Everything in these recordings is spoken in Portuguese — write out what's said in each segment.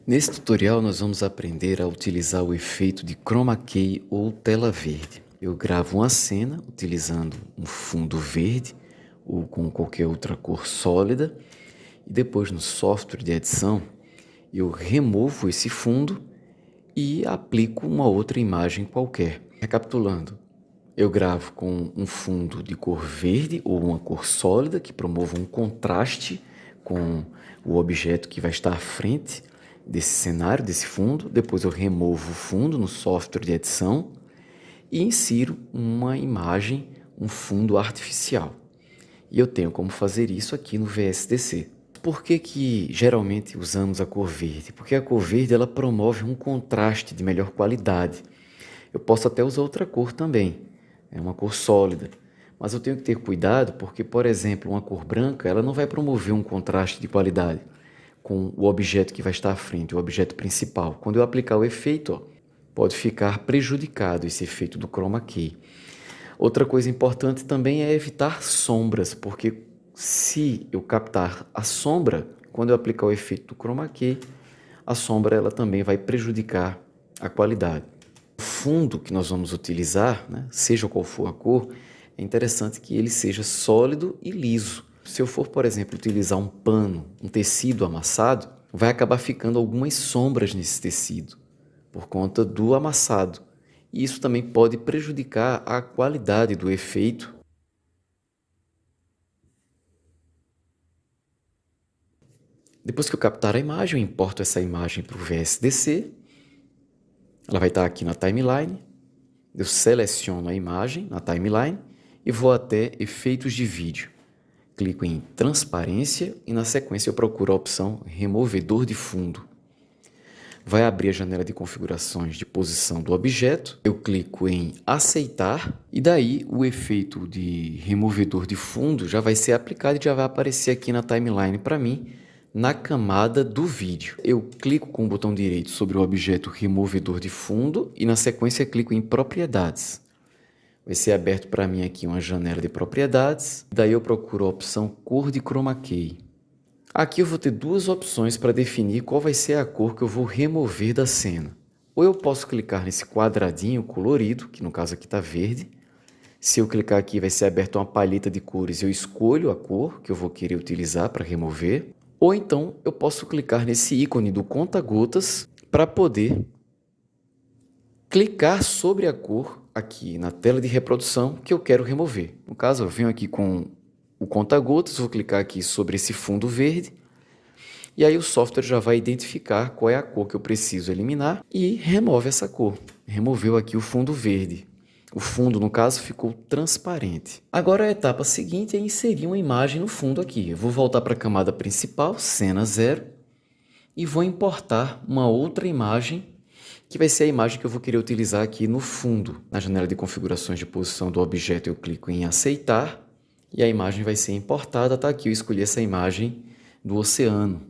Nesse tutorial nós vamos aprender a utilizar o efeito de Chroma Key ou tela verde. Eu gravo uma cena utilizando um fundo verde ou com qualquer outra cor sólida e depois no software de edição eu removo esse fundo e aplico uma outra imagem qualquer. Recapitulando, eu gravo com um fundo de cor verde ou uma cor sólida que promova um contraste com o objeto que vai estar à frente desse cenário, desse fundo. Depois eu removo o fundo no software de edição e insiro uma imagem, um fundo artificial. E eu tenho como fazer isso aqui no VSDC. Por que geralmente usamos a cor verde? Porque a cor verde ela promove um contraste de melhor qualidade. Eu posso até usar outra cor também, é uma cor sólida. Mas eu tenho que ter cuidado porque, por exemplo, uma cor branca ela não vai promover um contraste de qualidade com o objeto que vai estar à frente, o objeto principal. Quando eu aplicar o efeito, pode ficar prejudicado esse efeito do Chroma Key. Outra coisa importante também é evitar sombras, porque se eu captar a sombra, quando eu aplicar o efeito do Chroma Key, a sombra ela também vai prejudicar a qualidade. O fundo que nós vamos utilizar, seja qual for a cor, é interessante que ele seja sólido e liso. Se eu for, por exemplo, utilizar um pano, um tecido amassado, vai acabar ficando algumas sombras nesse tecido, por conta do amassado. E isso também pode prejudicar a qualidade do efeito. Depois que eu captar a imagem, eu importo essa imagem para o VSDC. Ela vai estar aqui na timeline. Eu seleciono a imagem na timeline e vou até efeitos de vídeo. Clico em transparência e na sequência eu procuro a opção removedor de fundo. Vai abrir a janela de configurações de posição do objeto. Eu clico em aceitar e daí o efeito de removedor de fundo já vai ser aplicado e já vai aparecer aqui na timeline para mim na camada do vídeo. Eu clico com o botão direito sobre o objeto removedor de fundo e na sequência clico em propriedades. Vai ser aberto para mim aqui uma janela de propriedades. Daí eu procuro a opção cor de Chroma Key. Aqui eu vou ter duas opções para definir qual vai ser a cor que eu vou remover da cena. Ou eu posso clicar nesse quadradinho colorido, que no caso aqui está verde. Se eu clicar aqui vai ser aberta uma paleta de cores e eu escolho a cor que eu vou querer utilizar para remover. Ou então eu posso clicar nesse ícone do conta-gotas para poder clicar sobre a cor aqui na tela de reprodução que eu quero remover. No caso, eu venho aqui com o conta-gotas, vou clicar aqui sobre esse fundo verde e aí o software já vai identificar qual é a cor que eu preciso eliminar e remove essa cor. Removeu aqui o fundo verde. O fundo, no caso, ficou transparente. Agora a etapa seguinte é inserir uma imagem no fundo aqui. Eu vou voltar para a camada principal, cena 0, e vou importar uma outra imagem que vai ser a imagem que eu vou querer utilizar aqui no fundo. Na janela de configurações de posição do objeto, eu clico em aceitar e a imagem vai ser importada. Tá aqui, eu escolhi essa imagem do oceano.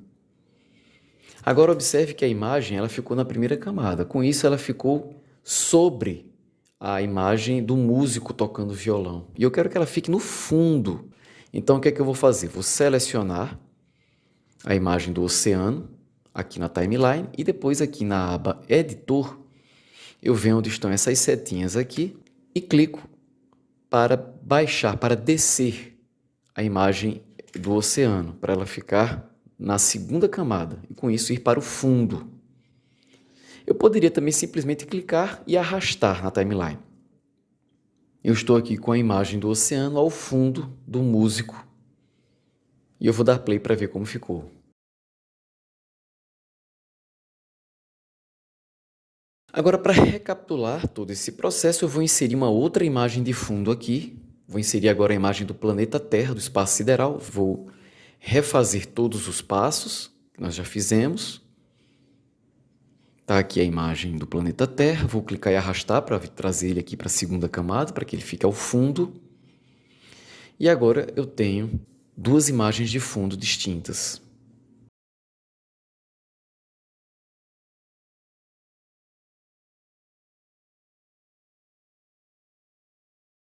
Agora observe que a imagem ela ficou na primeira camada. Com isso, ela ficou sobre a imagem do músico tocando violão. E eu quero que ela fique no fundo. Então, o que é que eu vou fazer? Vou selecionar a imagem do oceano aqui na timeline e depois aqui na aba Editor, eu venho onde estão essas setinhas aqui e clico para baixar, para descer a imagem do oceano, para ela ficar na segunda camada e com isso ir para o fundo. Eu poderia também simplesmente clicar e arrastar na timeline. Eu estou aqui com a imagem do oceano ao fundo do músico e eu vou dar play para ver como ficou. Agora, para recapitular todo esse processo, eu vou inserir uma outra imagem de fundo aqui. Vou inserir agora a imagem do planeta Terra, do espaço sideral. Vou refazer todos os passos que nós já fizemos. Está aqui a imagem do planeta Terra. Vou clicar e arrastar para trazer ele aqui para a segunda camada, para que ele fique ao fundo. E agora eu tenho duas imagens de fundo distintas.